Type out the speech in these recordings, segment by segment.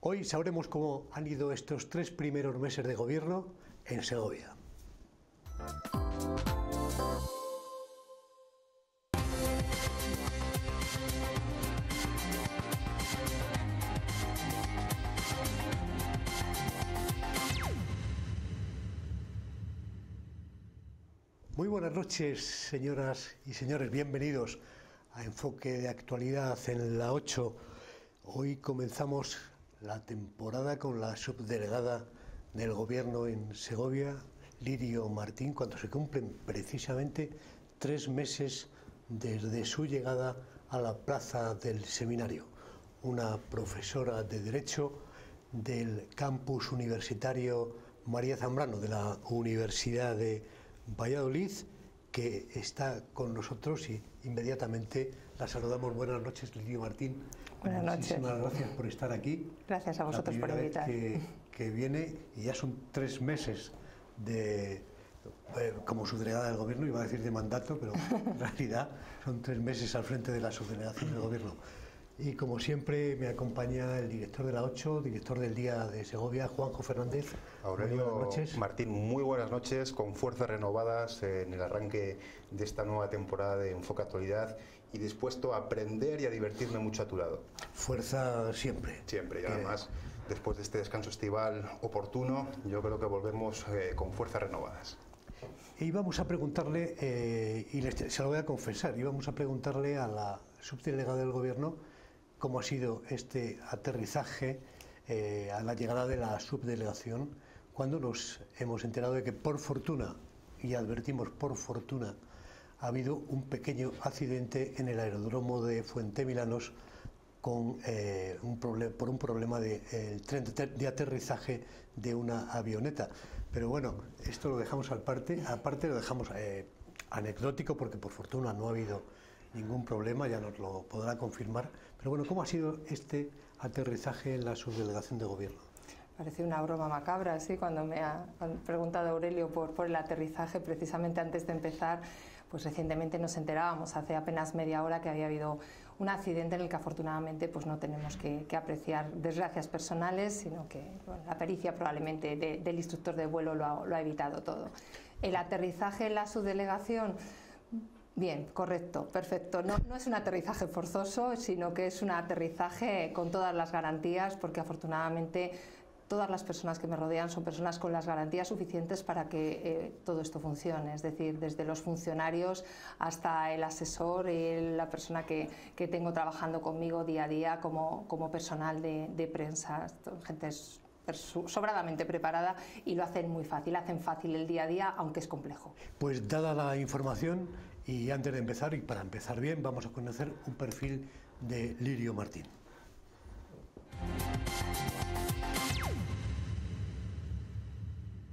Hoy sabremos cómo han ido estos 3 primeros meses de gobierno en Segovia. Muy buenas noches, señoras y señores, bienvenidos a Enfoque de Actualidad en la 8. Hoy comenzamos la temporada con la subdelegada del Gobierno en Segovia, Lirio Martín, cuando se cumplen precisamente 3 meses desde su llegada a la plaza del Seminario. Una profesora de Derecho del campus universitario María Zambrano de la Universidad de Valladolid, que está con nosotros y inmediatamente la saludamos. Buenas noches, Lirio Martín. Buenas noches. Muchísimas gracias por estar aquí. Gracias a vosotros por invitar. Que viene, y ya son 3 meses de como subdelegada del Gobierno, iba a decir de mandato, pero en realidad son 3 meses al frente de la subdelegación del Gobierno. Y como siempre me acompaña el director de la 8, director del Día de Segovia, Juanjo Fernández. Aurelio Martín, muy buenas noches, con fuerzas renovadas en el arranque de esta nueva temporada de Enfoque Actualidad y dispuesto a aprender y a divertirme mucho a tu lado. Fuerza siempre. Siempre, y además, después de este descanso estival oportuno, yo creo que volvemos con fuerzas renovadas. Y vamos a preguntarle, se lo voy a confesar, íbamos a preguntarle a la subdelegada del Gobierno cómo ha sido este aterrizaje a la llegada de la subdelegación, cuando nos hemos enterado de que por fortuna, y advertimos por fortuna, ha habido un pequeño accidente en el aeródromo de Fuentemilanos con por un problema del tren de aterrizaje de una avioneta. Pero bueno, esto lo dejamos aparte lo dejamos anecdótico, porque por fortuna no ha habido ningún problema, ya nos lo podrá confirmar. Pero bueno, ¿cómo ha sido este aterrizaje en la subdelegación de Gobierno? Parece una broma macabra, sí, cuando me ha preguntado Aurelio por el aterrizaje, precisamente antes de empezar. Pues recientemente nos enterábamos, hace apenas media hora, que había habido un accidente en el que afortunadamente pues no tenemos que apreciar desgracias personales, sino que bueno, la pericia probablemente del instructor de vuelo lo ha evitado todo. El aterrizaje en la subdelegación, bien, correcto, perfecto. No es un aterrizaje forzoso, sino que es un aterrizaje con todas las garantías, porque afortunadamente todas las personas que me rodean son personas con las garantías suficientes para que todo esto funcione. Es decir, desde los funcionarios hasta el asesor y la persona que tengo trabajando conmigo día a día como personal de prensa. Gente sobradamente preparada y lo hacen muy fácil, hacen fácil el día a día, aunque es complejo. Pues dada la información, y antes de empezar, y para empezar bien, vamos a conocer un perfil de Lirio Martín.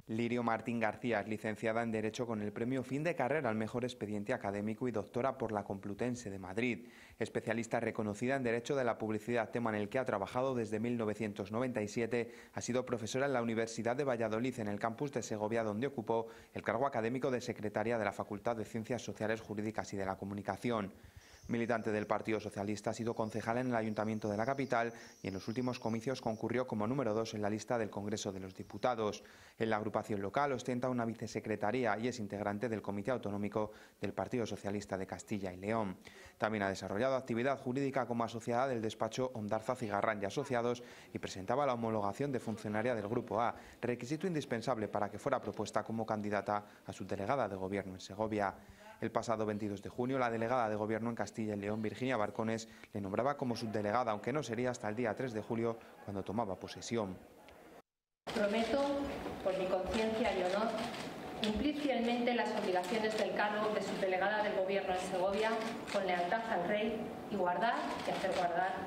Lirio Martín García es licenciada en Derecho con el premio Fin de Carrera al Mejor Expediente Académico y doctora por la Complutense de Madrid. Especialista reconocida en Derecho de la Publicidad, tema en el que ha trabajado desde 1997, ha sido profesora en la Universidad de Valladolid, en el campus de Segovia, donde ocupó el cargo académico de secretaria de la Facultad de Ciencias Sociales, Jurídicas y de la Comunicación. Militante del Partido Socialista, ha sido concejal en el Ayuntamiento de la capital y en los últimos comicios concurrió como número 2 en la lista del Congreso de los Diputados. En la agrupación local ostenta una vicesecretaría y es integrante del Comité Autonómico del Partido Socialista de Castilla y León. También ha desarrollado actividad jurídica como asociada del despacho Ondarza Cigarrán y Asociados y presentaba la homologación de funcionaria del Grupo A, requisito indispensable para que fuera propuesta como candidata a subdelegada de Gobierno en Segovia. El pasado 22 de junio, la delegada de Gobierno en Castilla y León, Virginia Barcones, le nombraba como subdelegada, aunque no sería hasta el día 3 de julio cuando tomaba posesión. Prometo, por mi conciencia y honor, cumplir fielmente las obligaciones del cargo de subdelegada del Gobierno en Segovia con lealtad al Rey y guardar y hacer guardar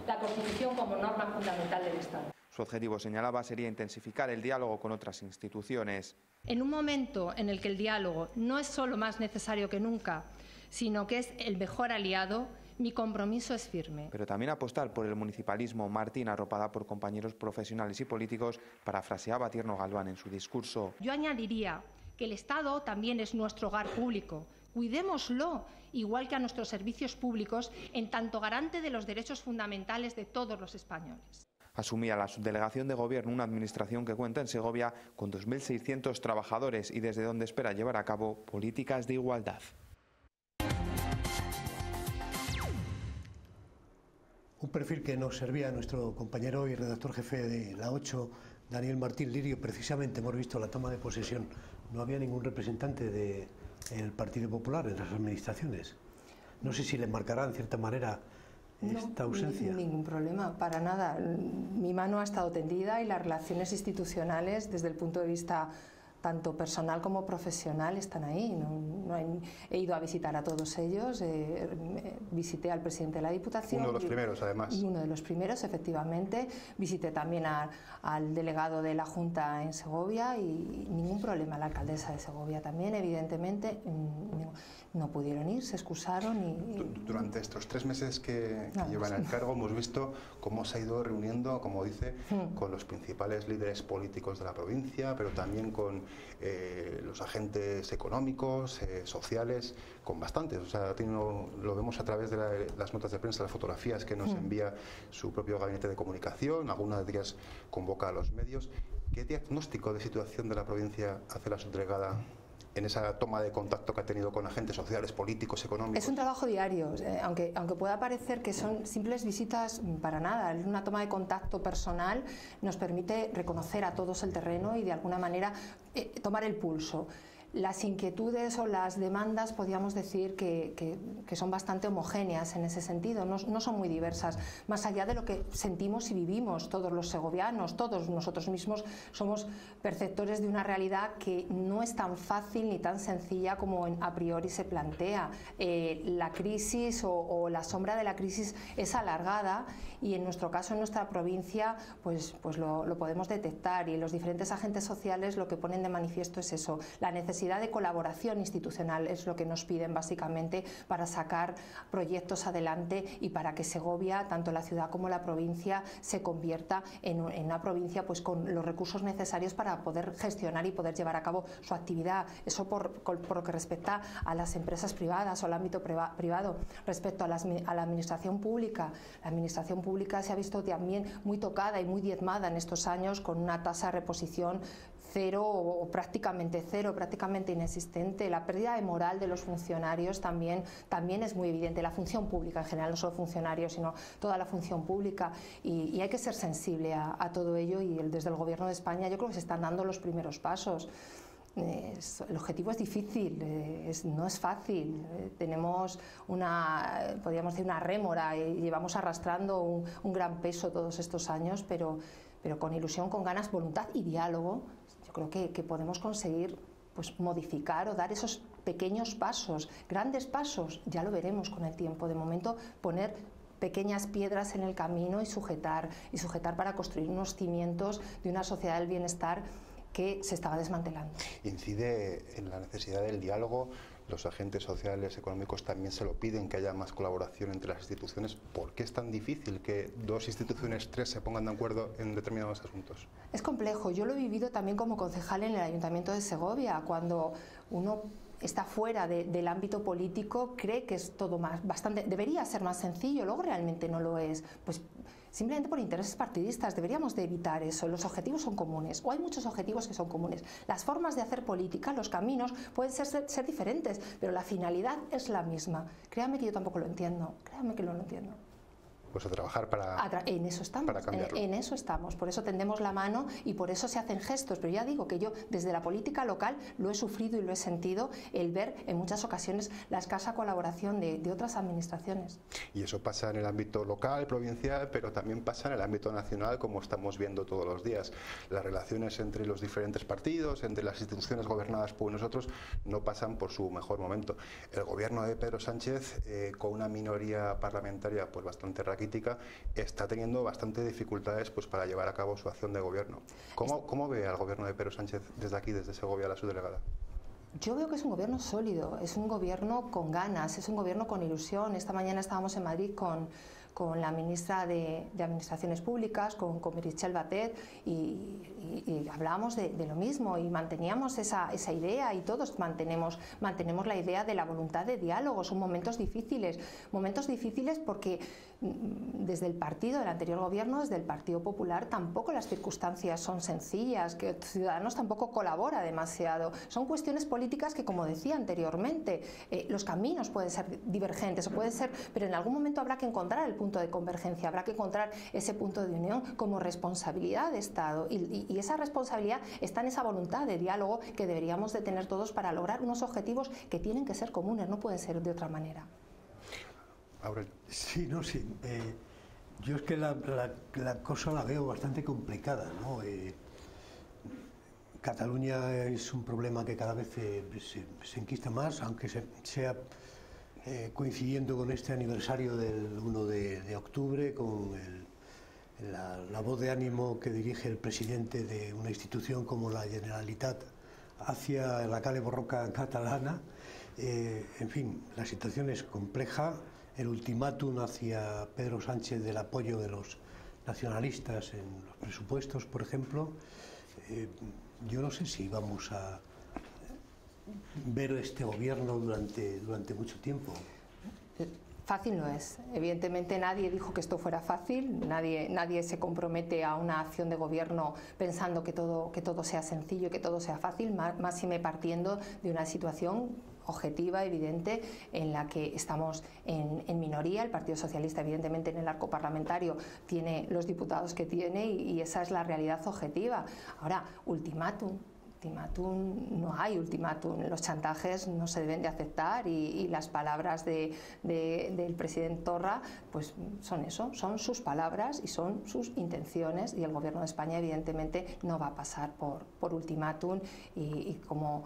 la Constitución como norma fundamental del Estado. Su objetivo, señalaba, sería intensificar el diálogo con otras instituciones. En un momento en el que el diálogo no es solo más necesario que nunca, sino que es el mejor aliado, mi compromiso es firme. Pero también apostar por el municipalismo. Martín, arropada por compañeros profesionales y políticos, parafraseaba Tierno Galván en su discurso. Yo añadiría que el Estado también es nuestro hogar público. Cuidémoslo, igual que a nuestros servicios públicos, en tanto garante de los derechos fundamentales de todos los españoles. Asumía la subdelegación de Gobierno, una administración que cuenta en Segovia con 2.600 trabajadores y desde donde espera llevar a cabo políticas de igualdad. Un perfil que nos servía a nuestro compañero y redactor jefe de La 8, Daniel Martín Lirio. Precisamente hemos visto la toma de posesión. No había ningún representante del Partido Popular en las administraciones. No sé si le marcará en cierta manera esta ausencia. No, ningún problema, para nada. Mi mano ha estado tendida y las relaciones institucionales desde el punto de vista tanto personal como profesional están ahí. He ido a visitar a todos ellos, visité al presidente de la Diputación. Uno de los primeros, además. Uno de los primeros, efectivamente. Visité también al delegado de la Junta en Segovia y ningún problema. La alcaldesa de Segovia también, evidentemente, no pudieron ir, se excusaron. Durante estos 3 meses que llevan el cargo hemos visto cómo se ha ido reuniendo, como dice, con los principales líderes políticos de la provincia, pero también con los agentes económicos, sociales, con bastantes. O sea, lo vemos a través de las notas de prensa, las fotografías que nos envía su propio gabinete de comunicación, algunas de ellas convoca a los medios. ¿Qué diagnóstico de situación de la provincia hace la subdelegada en esa toma de contacto que ha tenido con agentes sociales, políticos, económicos? Es un trabajo diario, aunque pueda parecer que son simples visitas, para nada. Una toma de contacto personal nos permite reconocer a todos el terreno y de alguna manera tomar el pulso. Las inquietudes o las demandas podríamos decir que son bastante homogéneas en ese sentido, no son muy diversas, más allá de lo que sentimos y vivimos todos los segovianos. Todos nosotros mismos somos perceptores de una realidad que no es tan fácil ni tan sencilla como a priori se plantea. La crisis o la sombra de la crisis es alargada y en nuestro caso, en nuestra provincia, pues lo podemos detectar, y los diferentes agentes sociales lo que ponen de manifiesto es eso, la necesidad de colaboración institucional es lo que nos piden básicamente para sacar proyectos adelante y para que Segovia, tanto la ciudad como la provincia, se convierta en una provincia pues con los recursos necesarios para poder gestionar y poder llevar a cabo su actividad. Eso por lo que respecta a las empresas privadas o al ámbito privado. Respecto a la administración pública, la administración pública se ha visto también muy tocada y muy diezmada en estos años con una tasa de reposición cero o prácticamente cero, prácticamente inexistente. La pérdida de moral de los funcionarios también es muy evidente. La función pública en general, no solo funcionarios, sino toda la función pública, y hay que ser sensible a todo ello, y desde el Gobierno de España yo creo que se están dando los primeros pasos. El objetivo es difícil, no es fácil. Tenemos podríamos decir, una rémora y llevamos arrastrando un gran peso todos estos años, pero con ilusión, con ganas, voluntad y diálogo, yo creo que podemos conseguir pues modificar o dar esos pequeños pasos. Grandes pasos ya lo veremos con el tiempo. De momento, poner pequeñas piedras en el camino y sujetar para construir unos cimientos de una sociedad del bienestar que se estaba desmantelando. Incide en la necesidad del diálogo. Los agentes sociales, económicos también se lo piden, que haya más colaboración entre las instituciones. ¿Por qué es tan difícil que 2 instituciones, 3 se pongan de acuerdo en determinados asuntos? Es complejo. Yo lo he vivido también como concejal en el Ayuntamiento de Segovia. Cuando uno está fuera del ámbito político, cree que es todo debería ser más sencillo, luego realmente no lo es. Pues simplemente por intereses partidistas deberíamos de evitar eso. Los objetivos son comunes, o hay muchos objetivos que son comunes. Las formas de hacer política, los caminos pueden ser diferentes, pero la finalidad es la misma. Créame que yo tampoco lo entiendo, créame que no lo entiendo. Pues a trabajar en eso estamos, para cambiarlo. En eso estamos, por eso tendemos la mano y por eso se hacen gestos, pero ya digo que yo desde la política local lo he sufrido y lo he sentido, el ver en muchas ocasiones la escasa colaboración de otras administraciones. Y eso pasa en el ámbito local, provincial, pero también pasa en el ámbito nacional, como estamos viendo todos los días. Las relaciones entre los diferentes partidos, entre las instituciones gobernadas por nosotros, no pasan por su mejor momento. El gobierno de Pedro Sánchez, con una minoría parlamentaria pues bastante raquítica, está teniendo bastante dificultades pues para llevar a cabo su acción de gobierno. ¿Cómo ve al gobierno de Pedro Sánchez desde aquí, desde Segovia, la subdelegada? Yo veo que es un gobierno sólido, es un gobierno con ganas, es un gobierno con ilusión. Esta mañana estábamos en Madrid con la ministra de Administraciones Públicas, con Meritxell Batet, y hablábamos de lo mismo y manteníamos esa idea, y todos mantenemos la idea de la voluntad de diálogo. Son momentos difíciles porque desde el partido del anterior gobierno, desde el Partido Popular, tampoco las circunstancias son sencillas, que Ciudadanos tampoco colabora demasiado. Son cuestiones políticas que, como decía anteriormente, los caminos pueden ser divergentes, o pueden ser, pero en algún momento habrá que encontrar el punto de convergencia, habrá que encontrar ese punto de unión como responsabilidad de Estado, y esa responsabilidad está en esa voluntad de diálogo que deberíamos de tener todos para lograr unos objetivos que tienen que ser comunes, no pueden ser de otra manera. Aurelio. Sí, no, sí. Yo es que la cosa la veo bastante complicada, ¿no? Cataluña es un problema que cada vez se enquista más, aunque sea coincidiendo con este aniversario del 1 de octubre, con la voz de ánimo que dirige el presidente de una institución como la Generalitat hacia la Kale Borroka catalana. En fin, la situación es compleja. El ultimátum hacia Pedro Sánchez del apoyo de los nacionalistas en los presupuestos, por ejemplo, yo no sé si vamos a ver este gobierno durante mucho tiempo. Fácil no es. Evidentemente nadie dijo que esto fuera fácil, nadie se compromete a una acción de gobierno pensando que todo sea sencillo y que todo sea fácil, más si me partiendo de una situación objetiva, evidente, en la que estamos en minoría. El Partido Socialista, evidentemente, en el arco parlamentario tiene los diputados que tiene y esa es la realidad objetiva. Ahora, ultimátum, no hay ultimátum, los chantajes no se deben de aceptar y las palabras del presidente Torra pues son eso, son sus palabras y son sus intenciones, y el gobierno de España evidentemente no va a pasar por ultimátum y como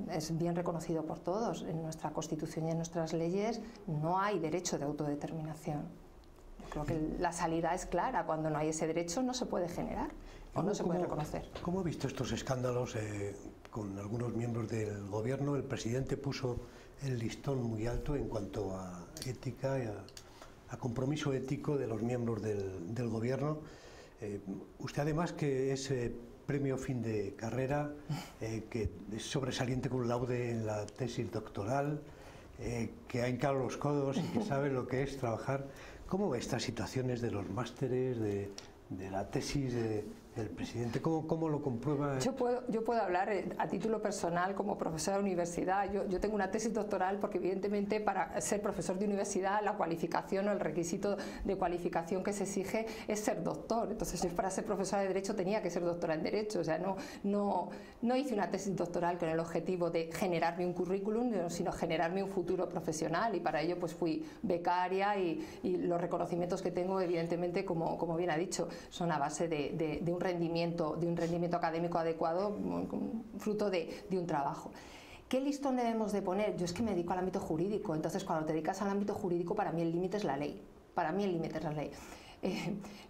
es bien reconocido por todos, en nuestra Constitución y en nuestras leyes no hay derecho de autodeterminación. Creo que la salida es clara: cuando no hay ese derecho no se puede generar o no se puede reconocer. ¿Cómo ha visto estos escándalos con algunos miembros del gobierno? El presidente puso el listón muy alto en cuanto a ética y a compromiso ético de los miembros del gobierno. Usted, además, que es premio fin de carrera, que es sobresaliente con laude en la tesis doctoral, que ha hincado los codos y que sabe lo que es trabajar. ¿Cómo ve estas situaciones de los másteres, de la tesis del presidente? ¿Cómo lo comprueba? Yo puedo hablar a título personal como profesora de universidad. Yo tengo una tesis doctoral porque, evidentemente, para ser profesor de universidad la cualificación o el requisito de cualificación que se exige es ser doctor. Entonces, yo para ser profesora de Derecho tenía que ser doctora en Derecho. O sea, no hice una tesis doctoral con el objetivo de generarme un currículum, sino generarme un futuro profesional, y para ello pues fui becaria y los reconocimientos que tengo, evidentemente, como bien ha dicho, son a base de un rendimiento académico adecuado, fruto de un trabajo. ¿Qué listón debemos de poner? Yo es que me dedico al ámbito jurídico, entonces cuando te dedicas al ámbito jurídico, para mí el límite es la ley. Para mí el límite es la ley.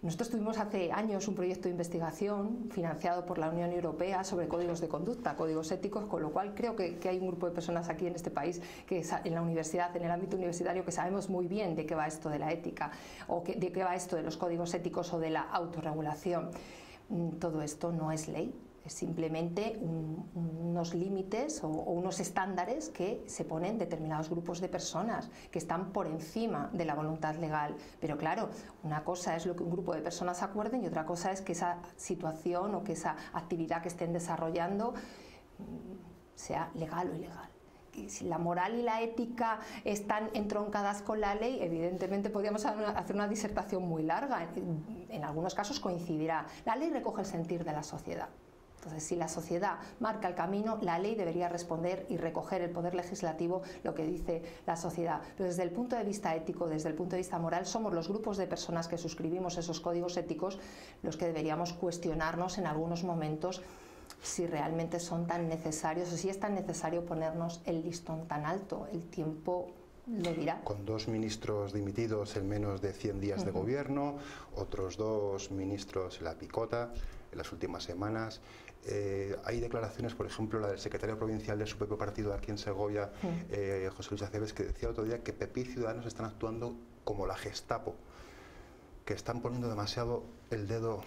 Nosotros tuvimos hace años un proyecto de investigación financiado por la Unión Europea sobre códigos de conducta, códigos éticos, con lo cual creo que hay un grupo de personas aquí en este país, que en la universidad, en el ámbito universitario, que sabemos muy bien de qué va esto de la ética, o de qué va esto de los códigos éticos o de la autorregulación. Todo esto no es ley. Es simplemente unos límites o unos estándares que se ponen determinados grupos de personas que están por encima de la voluntad legal. Pero claro, una cosa es lo que un grupo de personas acuerden y otra cosa es que esa situación o que esa actividad que estén desarrollando sea legal o ilegal. Y si la moral y la ética están entroncadas con la ley, evidentemente podríamos hacer una disertación muy larga. En algunos casos coincidirá. La ley recoge el sentir de la sociedad. Entonces, si la sociedad marca el camino, la ley debería responder y recoger el poder legislativo lo que dice la sociedad. Pero desde el punto de vista ético, desde el punto de vista moral, somos los grupos de personas que suscribimos esos códigos éticos los que deberíamos cuestionarnos en algunos momentos si realmente son tan necesarios o si es tan necesario ponernos el listón tan alto. El tiempo lo dirá. Con 2 ministros dimitidos en menos de 100 días de gobierno, otros 2 ministros en la picota en las últimas semanas. Hay declaraciones, por ejemplo, la del secretario provincial de su propio partido aquí en Segovia, José Luis Aceves, que decía el otro día que PP y Ciudadanos están actuando como la Gestapo, que están poniendo demasiado el dedo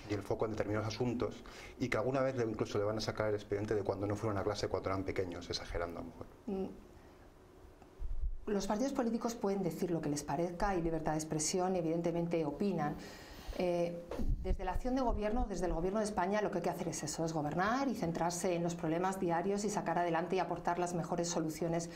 y el foco en determinados asuntos, y que alguna vez incluso le van a sacar el expediente de cuando no fueron a clase cuando eran pequeños, exagerando a lo mejor. los partidos políticos pueden decir lo que les parezca, hay libertad de expresión, evidentemente opinan. Desde la acción de gobierno, desde el gobierno de España, lo que hay que hacer es eso, es gobernar y centrarse en los problemas diarios y sacar adelante y aportar las mejores soluciones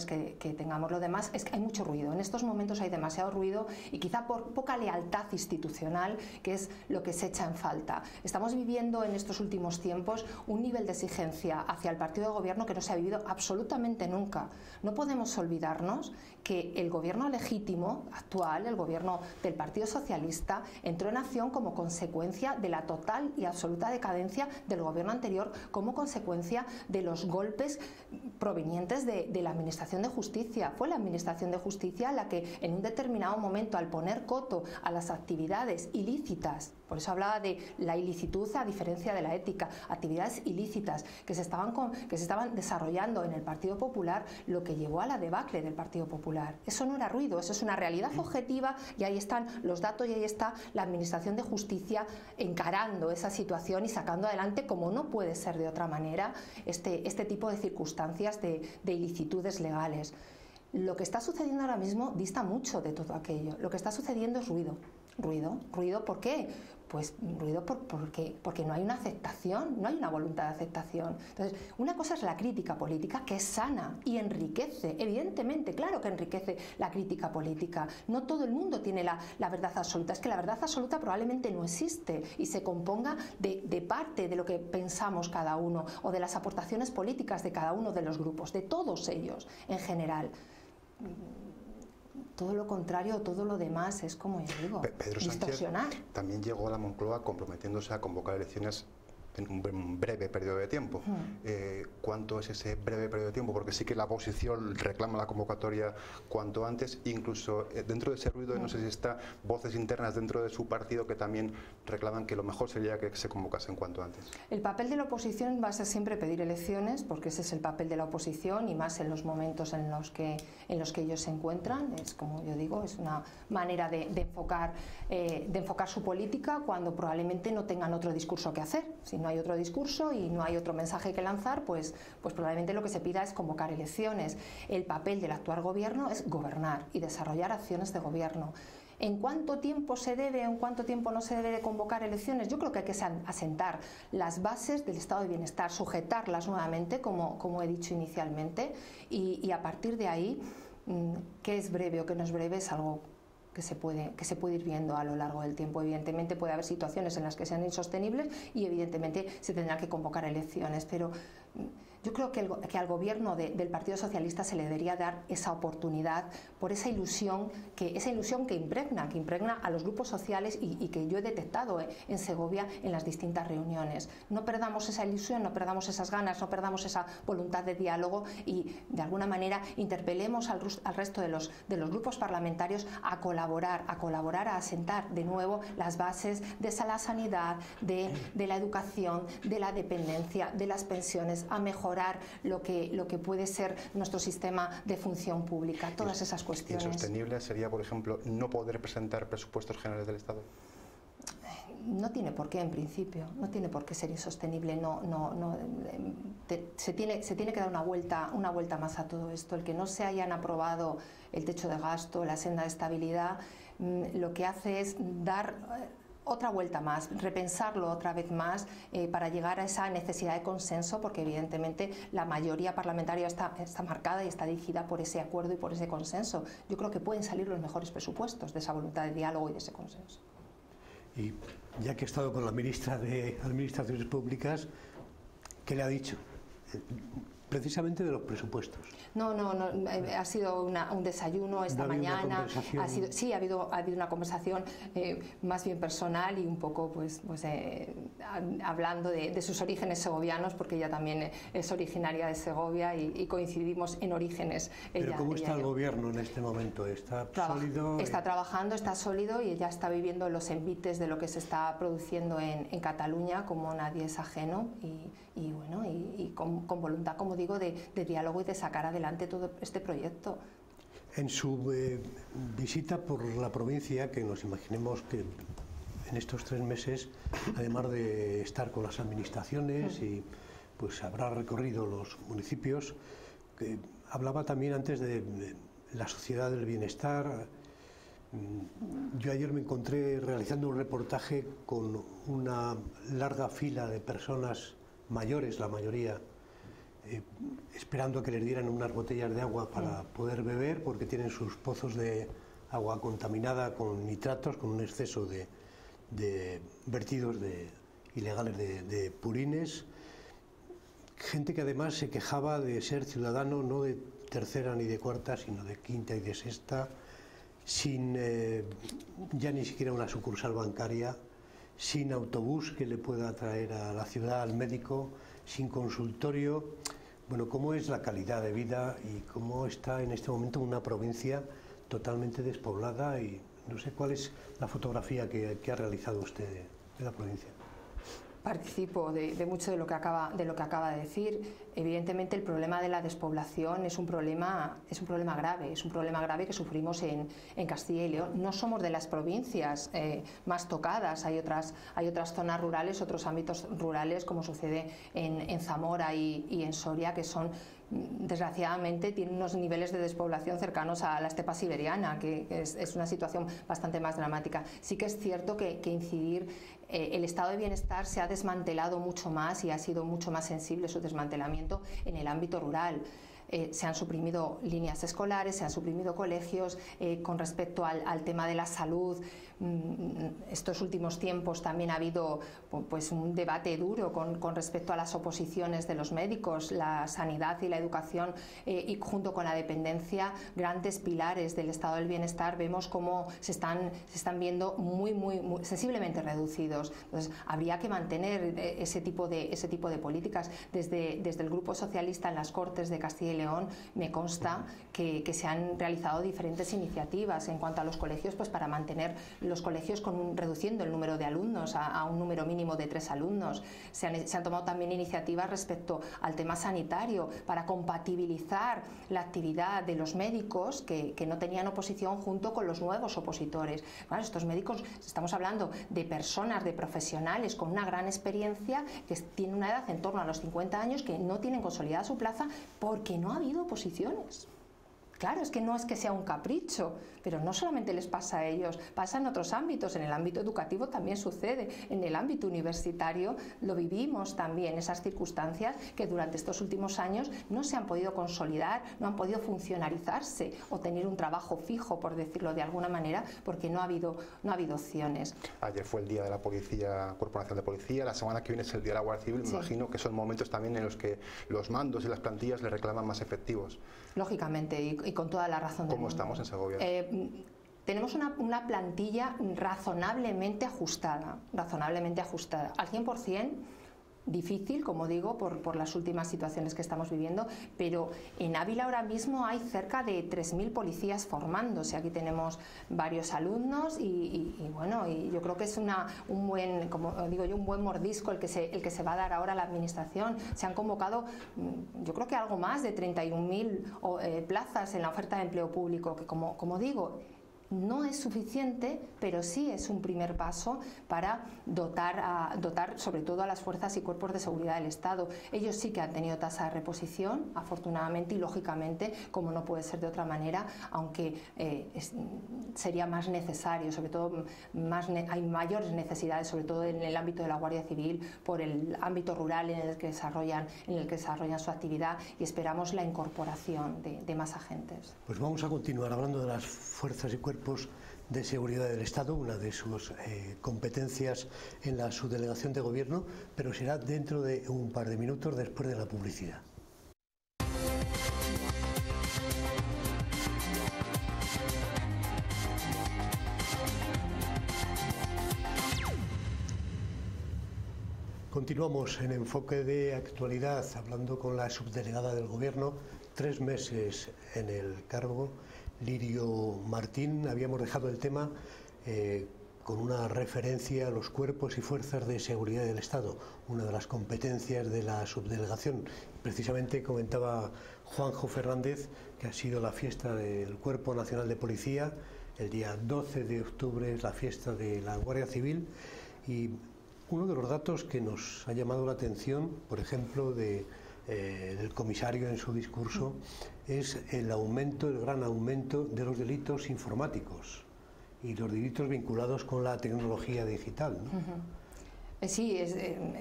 que tengamos. Lo demás es que hay mucho ruido, en estos momentos hay demasiado ruido y quizá por poca lealtad institucional, que es lo que se echa en falta. Estamos viviendo en estos últimos tiempos un nivel de exigencia hacia el partido de gobierno que no se ha vivido absolutamente nunca. No podemos olvidarnos que el gobierno legítimo actual, el gobierno del Partido Socialista, entró en acción como consecuencia de la total y absoluta decadencia del gobierno anterior, como consecuencia de los golpes provenientes de la Administración de Justicia. Fue la Administración de Justicia la que en un determinado momento, al poner coto a las actividades ilícitas, por eso hablaba de la ilicitud a diferencia de la ética, actividades ilícitas que se estaban desarrollando en el Partido Popular, lo que llevó a la debacle del Partido Popular. Eso no era ruido, eso es una realidad objetiva y ahí están los datos y ahí está la Administración de Justicia encarando esa situación y sacando adelante, como no puede ser de otra manera, este tipo de circunstancias de ilicitudes legales. Lo que está sucediendo ahora mismo dista mucho de todo aquello. Lo que está sucediendo es ruido. ¿Ruido por qué? Pues ruido porque no hay una aceptación, no hay una voluntad de aceptación. Entonces, una cosa es la crítica política, que es sana y enriquece, evidentemente, claro que enriquece la crítica política. No todo el mundo tiene la verdad absoluta, es que la verdad absoluta probablemente no existe y se componga de parte de lo que pensamos cada uno o de las aportaciones políticas de cada uno de los grupos, de todos ellos en general. Todo lo contrario, todo lo demás es, como yo digo, Pedro distorsionar. Sánchez también llegó a la Moncloa comprometiéndose a convocar elecciones en un breve periodo de tiempo. ¿Cuánto es ese breve periodo de tiempo? Porque sí que la oposición reclama la convocatoria cuanto antes, incluso dentro de ese ruido, no sé si está voces internas dentro de su partido que también reclaman que lo mejor sería que se convocasen cuanto antes. El papel de la oposición va a ser siempre pedir elecciones, porque ese es el papel de la oposición y más en los momentos en los que ellos se encuentran. Es, como yo digo, es una manera de enfocar su política cuando probablemente no tengan otro discurso que hacer. Si no hay otro discurso y no hay otro mensaje que lanzar, pues probablemente lo que se pida es convocar elecciones. El papel del actual gobierno es gobernar y desarrollar acciones de gobierno. ¿En cuánto tiempo se debe o en cuánto tiempo no se debe de convocar elecciones? Yo creo que hay que asentar las bases del estado de bienestar, sujetarlas nuevamente, como he dicho inicialmente, y a partir de ahí, qué es breve o qué no es breve es algo que se puede ir viendo a lo largo del tiempo. Evidentemente puede haber situaciones en las que sean insostenibles y evidentemente se tendrán que convocar elecciones, pero yo creo que al gobierno del Partido Socialista se le debería dar esa oportunidad por esa ilusión que impregna a los grupos sociales y que yo he detectado en Segovia en las distintas reuniones. No perdamos esa ilusión, no perdamos esas ganas, no perdamos esa voluntad de diálogo y de alguna manera interpelemos al resto de los grupos parlamentarios a colaborar, a asentar de nuevo las bases de la sanidad, de la educación, de la dependencia, de las pensiones, a mejorar lo que puede ser nuestro sistema de función pública, todas esas cuestiones. ¿Insostenible sería, por ejemplo, no poder presentar presupuestos generales del Estado? No tiene por qué, en principio, no tiene por qué ser insostenible. Se tiene que dar una vuelta más a todo esto. El que no se hayan aprobado el techo de gasto, la senda de estabilidad, lo que hace es dar otra vuelta más, repensarlo otra vez más para llegar a esa necesidad de consenso, porque evidentemente la mayoría parlamentaria está marcada y está dirigida por ese acuerdo y por ese consenso. Yo creo que pueden salir los mejores presupuestos de esa voluntad de diálogo y de ese consenso. Y ya que he estado con la ministra de Administraciones Públicas, ¿qué le ha dicho? Precisamente de los presupuestos. No, ha sido un desayuno esta mañana. Ha habido una conversación más bien personal y un poco hablando de sus orígenes segovianos, porque ella también es originaria de Segovia y coincidimos en orígenes. Pero ¿cómo está el gobierno en este momento? ¿Está sólido? Está trabajando, está sólido y ella está viviendo los envites de lo que se está produciendo en Cataluña, como nadie es ajeno y con voluntad, como digo, de diálogo y de sacar adelante todo este proyecto. En su visita por la provincia, que nos imaginemos que en estos 3 meses, además de estar con las administraciones y pues habrá recorrido los municipios, Hablaba también antes de la sociedad del bienestar. Yo ayer me encontré realizando un reportaje con una larga fila de personas mayores, la mayoría, esperando a que les dieran unas botellas de agua para poder beber, porque tienen sus pozos de agua contaminada con nitratos, con un exceso de vertidos ilegales de purines. Gente que además se quejaba de ser ciudadano no de tercera ni de cuarta, sino de quinta y de sexta, sin ya ni siquiera una sucursal bancaria, sin autobús que le pueda traer a la ciudad al médico, sin consultorio. Bueno, ¿cómo es la calidad de vida y cómo está en este momento una provincia totalmente despoblada? Y no sé cuál es la fotografía que ha realizado usted de la provincia. Participo de mucho de lo que acaba de decir. Evidentemente el problema de la despoblación es un problema grave que sufrimos en Castilla y León. No somos de las provincias más tocadas, hay otras zonas rurales, otros ámbitos rurales, como sucede en Zamora y en Soria, que son, desgraciadamente, tienen unos niveles de despoblación cercanos a la estepa siberiana, que es una situación bastante más dramática. Sí que es cierto que incidir, el estado de bienestar se ha desmantelado mucho más y ha sido mucho más sensible su desmantelamiento en el ámbito rural. Se han suprimido líneas escolares, se han suprimido colegios. Con respecto al tema de la salud, estos últimos tiempos también ha habido pues un debate duro con respecto a las oposiciones de los médicos, la sanidad y la educación, y junto con la dependencia, grandes pilares del estado del bienestar, vemos cómo se están viendo muy sensiblemente reducidos. Entonces habría que mantener ese tipo de políticas. Desde el Grupo Socialista en las Cortes de Castilla y León me consta que se han realizado diferentes iniciativas en cuanto a los colegios, pues para mantener los colegios reduciendo el número de alumnos a un número mínimo de 3 alumnos. Se han tomado también iniciativas respecto al tema sanitario para compatibilizar la actividad de los médicos que no tenían oposición junto con los nuevos opositores. Bueno, estos médicos, estamos hablando de personas, de profesionales con una gran experiencia, que tienen una edad en torno a los 50 años, que no tienen consolidada su plaza porque no ha habido oposiciones. Claro, es que no es que sea un capricho, pero no solamente les pasa a ellos, pasa en otros ámbitos. En el ámbito educativo también sucede, en el ámbito universitario lo vivimos también, esas circunstancias que durante estos últimos años no se han podido consolidar, no han podido funcionalizarse o tener un trabajo fijo, por decirlo de alguna manera, porque no ha habido opciones. Ayer fue el Día de la Policía, Cuerpo Nacional de Policía, la semana que viene es el Día de la Guardia Civil. Me imagino que son momentos también en los que los mandos y las plantillas le reclaman más efectivos. Lógicamente, y con toda la razón del mundo. ¿Cómo estamos en Segovia? Tenemos una plantilla razonablemente ajustada, al 100%. Difícil, como digo, por las últimas situaciones que estamos viviendo, pero en Ávila ahora mismo hay cerca de 3.000 policías formándose. Aquí tenemos varios alumnos y bueno, y yo creo que es un buen mordisco el que se va a dar ahora a la administración. Se han convocado, yo creo que algo más de 31.000 plazas en la oferta de empleo público, que como digo, no es suficiente, pero sí es un primer paso para dotar sobre todo a las fuerzas y cuerpos de seguridad del Estado. Ellos sí que han tenido tasa de reposición, afortunadamente, y lógicamente, como no puede ser de otra manera, aunque sería más necesario, sobre todo hay mayores necesidades, sobre todo en el ámbito de la Guardia Civil, por el ámbito rural en el que desarrollan su actividad, y esperamos la incorporación de más agentes. Pues vamos a continuar hablando de las fuerzas y cuerpos de seguridad del Estado, una de sus competencias en la subdelegación de gobierno, pero será dentro de un par de minutos después de la publicidad. Continuamos en Enfoque de Actualidad, hablando con la subdelegada del Gobierno, 3 meses en el cargo, Lirio Martín. Habíamos dejado el tema con una referencia a los cuerpos y fuerzas de seguridad del Estado, una de las competencias de la subdelegación. Precisamente comentaba Juanjo Fernández que ha sido la fiesta del Cuerpo Nacional de Policía, el día 12 de octubre es la fiesta de la Guardia Civil, y uno de los datos que nos ha llamado la atención, por ejemplo, de del comisario en su discurso es el gran aumento de los delitos informáticos y los delitos vinculados con la tecnología digital, ¿no? Sí,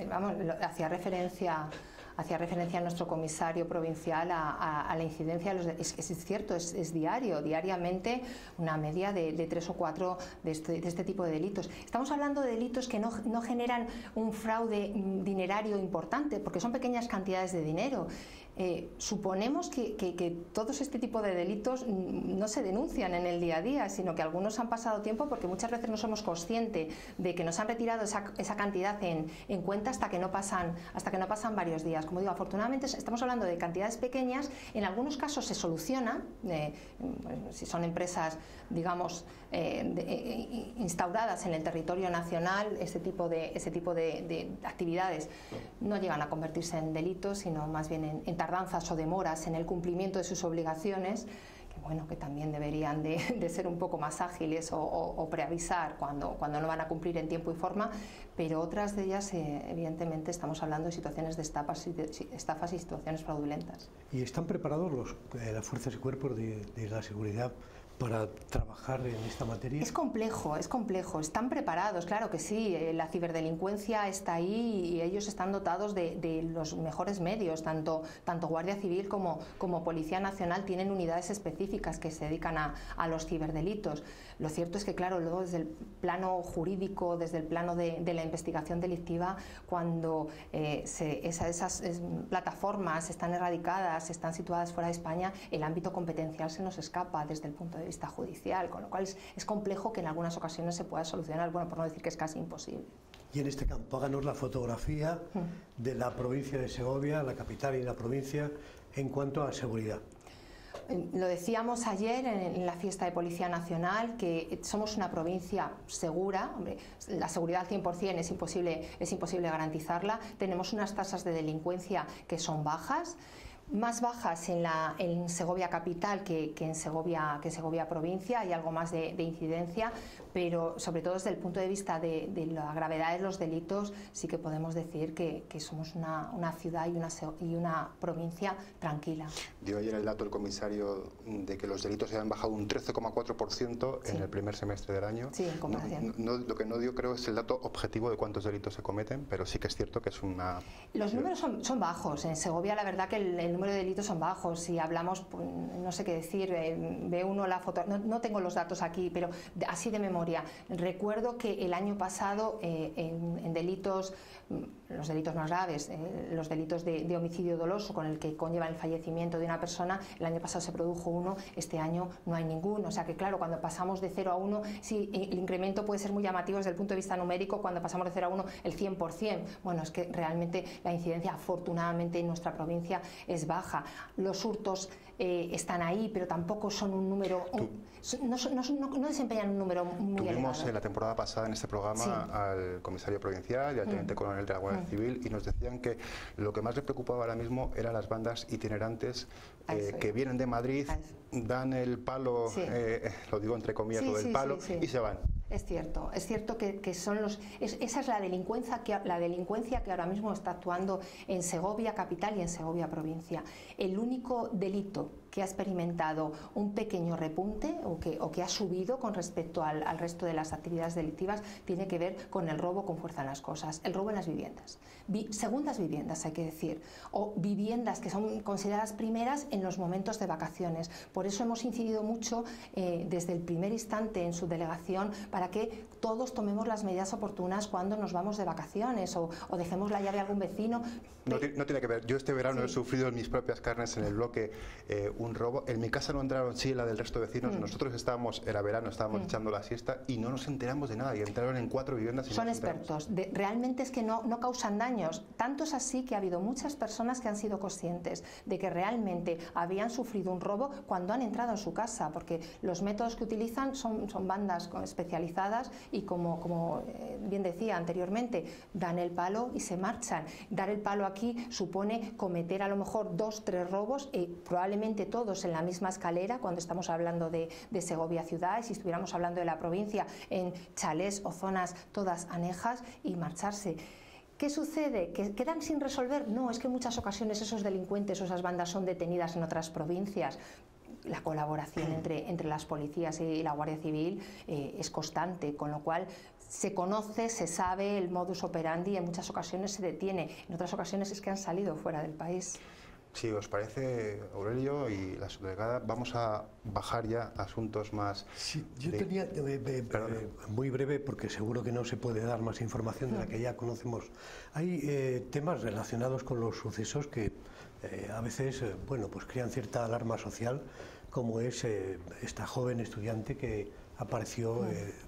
vamos, hacía referencia nuestro comisario provincial a la incidencia. Es cierto, es diariamente una media de 3 o 4 de este tipo de delitos. Estamos hablando de delitos que no generan un fraude dinerario importante, porque son pequeñas cantidades de dinero. Suponemos que todos este tipo de delitos no se denuncian en el día a día, sino que algunos han pasado tiempo porque muchas veces no somos conscientes de que nos han retirado esa cantidad en cuenta hasta que no pasan varios días. Como digo, afortunadamente estamos hablando de cantidades pequeñas. En algunos casos se soluciona, si son empresas, digamos, instauradas en el territorio nacional, ese tipo de actividades no llegan a convertirse en delitos, sino más bien en tardanzas o demoras en el cumplimiento de sus obligaciones, que también deberían de ser un poco más ágiles o preavisar cuando no van a cumplir en tiempo y forma, pero otras de ellas, evidentemente, estamos hablando de situaciones de estafas y situaciones fraudulentas. ¿Y están preparados las fuerzas y cuerpos de la seguridad para trabajar en esta materia? Es complejo, están preparados, claro que sí. La ciberdelincuencia está ahí y ellos están dotados de los mejores medios, tanto Guardia Civil como Policía Nacional tienen unidades específicas que se dedican a los ciberdelitos. Lo cierto es que, claro, luego desde el plano jurídico, desde el plano de la investigación delictiva, cuando esas plataformas están erradicadas, están situadas fuera de España, el ámbito competencial se nos escapa desde el punto de vista judicial, con lo cual es complejo que en algunas ocasiones se pueda solucionar, por no decir que es casi imposible. Y en este campo, háganos la fotografía de la provincia de Segovia, la capital y la provincia, en cuanto a seguridad. Lo decíamos ayer en la fiesta de Policía Nacional, que somos una provincia segura. Hombre, la seguridad al 100% es imposible garantizarla. Tenemos unas tasas de delincuencia que son bajas, más bajas en Segovia capital que en Segovia provincia. Hay algo más de incidencia, pero sobre todo desde el punto de vista de la gravedad de los delitos sí que podemos decir que somos una ciudad y una provincia tranquila. Dio ayer el dato el comisario de que los delitos se han bajado un 13,4% en el primer semestre del año. Sí, en comparación. Lo que no dio, creo, es el dato objetivo de cuántos delitos se cometen, pero sí que es cierto que es una... Los números son bajos. En Segovia la verdad que el número de delitos son bajos. Si hablamos, pues, no sé qué decir, ve uno la foto, no tengo los datos aquí, pero así de memoria. Recuerdo que el año pasado en delitos, los delitos más graves, los delitos de homicidio doloso con el que conlleva el fallecimiento de una persona, el año pasado se produjo uno, este año no hay ninguno. O sea que claro, cuando pasamos de 0 a 1, sí, el incremento puede ser muy llamativo desde el punto de vista numérico, cuando pasamos de 0 a 1 el 100%. Bueno, es que realmente la incidencia afortunadamente en nuestra provincia es baja. Los hurtos están ahí, pero tampoco son un número, no desempeñan un número muy elevado. Tuvimos la temporada pasada en este programa al comisario provincial y al teniente coronel de la Guardia Civil, y nos decían que lo que más les preocupaba ahora mismo eran las bandas itinerantes que vienen de Madrid, dan el palo, lo digo entre comillas, lo del palo, y se van. Es cierto que son esa es la delincuencia que ahora mismo está actuando en Segovia capital y en Segovia provincia. El único delito que ha experimentado un pequeño repunte o que ha subido con respecto al resto de las actividades delictivas tiene que ver con el robo con fuerza en las cosas, el robo en las viviendas. Segundas viviendas, hay que decir, o viviendas que son consideradas primeras en los momentos de vacaciones. Por eso hemos incidido mucho desde el primer instante en su delegación para que todos tomemos las medidas oportunas cuando nos vamos de vacaciones o dejemos la llave a algún vecino. No tiene que ver. Yo este verano he sufrido en mis propias carnes en el bloque un robo. En mi casa no entraron, sí, la del resto de vecinos. Nosotros era verano, estábamos echando la siesta y no nos enteramos de nada. Y entraron en 4 viviendas. Y son expertos. Realmente es que no causan daños. Tanto es así que ha habido muchas personas que han sido conscientes de que realmente habían sufrido un robo cuando han entrado en su casa, porque los métodos que utilizan son bandas especializadas y como bien decía anteriormente, dan el palo y se marchan. Dar el palo aquí supone cometer a lo mejor 2, 3 robos, probablemente todos en la misma escalera, cuando estamos hablando de Segovia ciudad, y si estuviéramos hablando de la provincia, en chalés o zonas todas anejas, y marcharse. ¿Qué sucede? ¿Que quedan sin resolver? No, es que en muchas ocasiones esos delincuentes o esas bandas son detenidas en otras provincias. La colaboración entre las policías y la Guardia Civil es constante, con lo cual se conoce, se sabe el modus operandi y en muchas ocasiones se detiene, en otras ocasiones es que han salido fuera del país. Si os parece, Aurelio y la subdelegada, vamos a bajar ya a asuntos más... Sí, yo tenía, muy breve, porque seguro que no se puede dar más información de la que ya conocemos. Hay temas relacionados con los sucesos que a veces bueno, pues crean cierta alarma social, como es esta joven estudiante que apareció,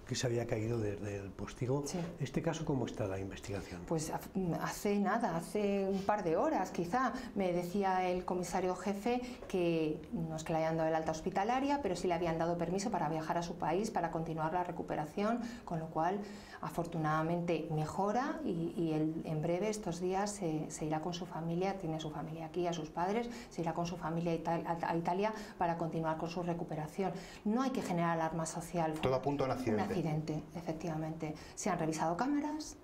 que se había caído desde el postigo. Sí. ¿Este caso cómo está la investigación? Pues hace nada, hace un par de horas quizá, me decía el comisario jefe que no es que le hayan dado el alta hospitalaria, pero sí le habían dado permiso para viajar a su país, para continuar la recuperación, con lo cual afortunadamente mejora y él en breve, estos días, se irá con su familia, tiene su familia aquí, a sus padres, se irá con su familia a Italia para continuar con su recuperación. No hay que generar alarma social. Todo apunta a un accidente. Un accidente, efectivamente. Se han revisado cámaras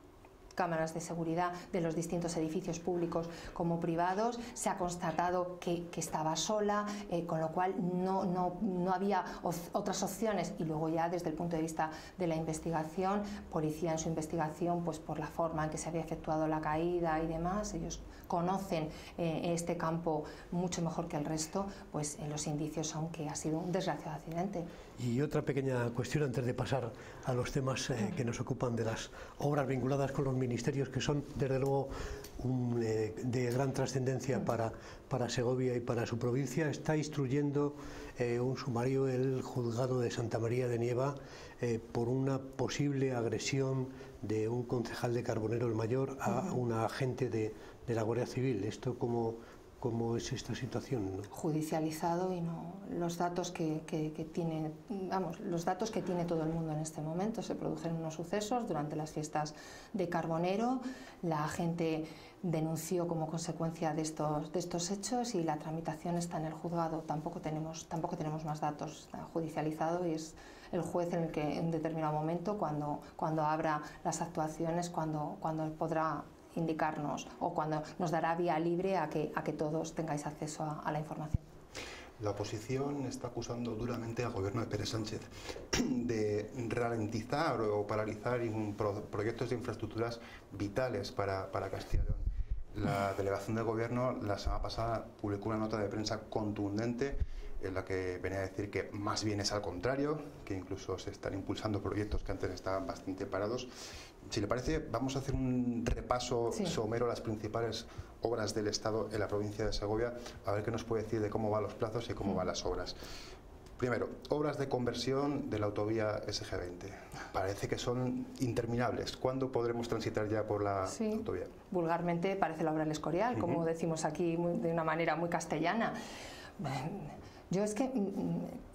de seguridad de los distintos edificios públicos como privados, se ha constatado que estaba sola, con lo cual no había otras opciones, y luego ya desde el punto de vista de la investigación, policía en su investigación, pues por la forma en que se había efectuado la caída y demás, ellos conocen este campo mucho mejor que el resto, pues los indicios son que ha sido un desgraciado accidente. Y otra pequeña cuestión antes de pasar a los temas que nos ocupan de las obras vinculadas con los ministerios, que son desde luego de gran trascendencia para Segovia y para su provincia. Está instruyendo un sumario el juzgado de Santa María de Nieva por una posible agresión de un concejal de Carbonero el Mayor a una agente de la Guardia Civil. ¿Esto cómo es esta situación, ¿no? Judicializado, y no los datos que tiene, los datos que tiene todo el mundo en este momento. Se produjeron unos sucesos durante las fiestas de Carbonero, la gente denunció como consecuencia de estos hechos y la tramitación está en el juzgado. Tampoco tenemos más datos. Está judicializado y es el juez en el que en determinado momento, cuando abra las actuaciones, cuando podrá indicarnos o cuando nos dará vía libre a que todos tengáis acceso a la información. La oposición está acusando duramente al gobierno de Pedro Sánchez de ralentizar o paralizar proyectos de infraestructuras vitales para Castilla y León. La delegación del gobierno la semana pasada publicó una nota de prensa contundente en la que venía a decir que más bien es al contrario, que incluso se están impulsando proyectos que antes estaban bastante parados. Si le parece, vamos a hacer un repaso somero a las principales obras del Estado en la provincia de Segovia, a ver qué nos puede decir de cómo van los plazos y cómo van las obras. Primero, obras de conversión de la autovía SG20. Parece que son interminables. ¿Cuándo podremos transitar ya por la autovía? Vulgarmente parece la obra del Escorial, como decimos aquí de una manera muy castellana. Yo es que